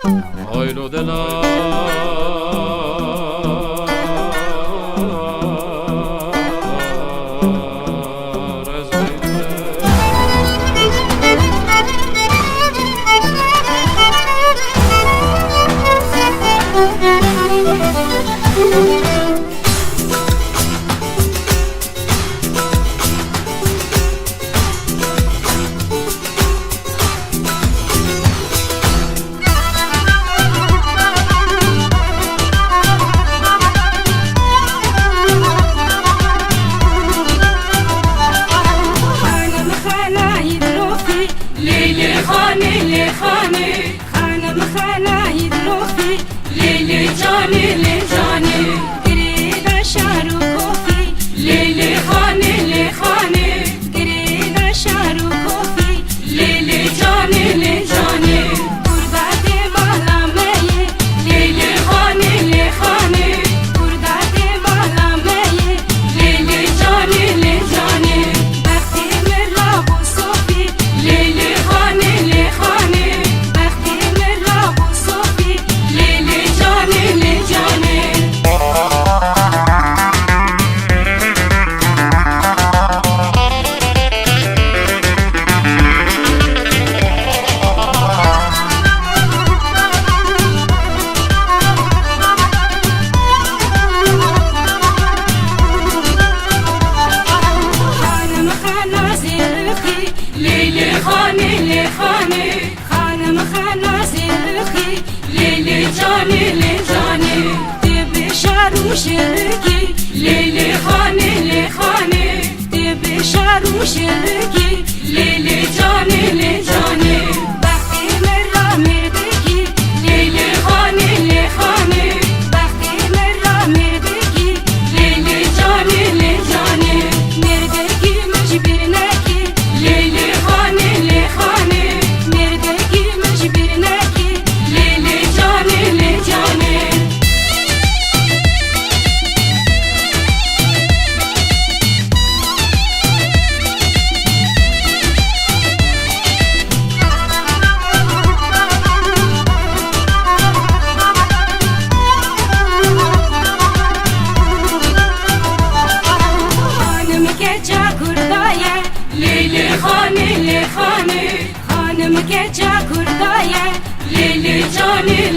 آیلو دلم خانم خانه يدلوفي ليلي جاني لجاني قريبة شارو كوفي ليلي خاني قريبة شارو كوفي ليلي جاني لجاني قرداتي بالامي ليلي خاني قرداتي بالامي ليلي جاني لجاني بختي مرابو صوفي ليلي خاني خانم خانه زرخي ليلي جاني تبي شارو شركي ليلي خاني تبي شارو شركي ليلي جاني بختي مرة مردكي ليلي خاني بختي مرة مردكي ليلي جاني مردكي مجبرناكي ليلي خاني مردكي مجبرناكي ليلي جاني خانم كجا كردايا ليلي خاني خانم كجا كردايا ليلي جاني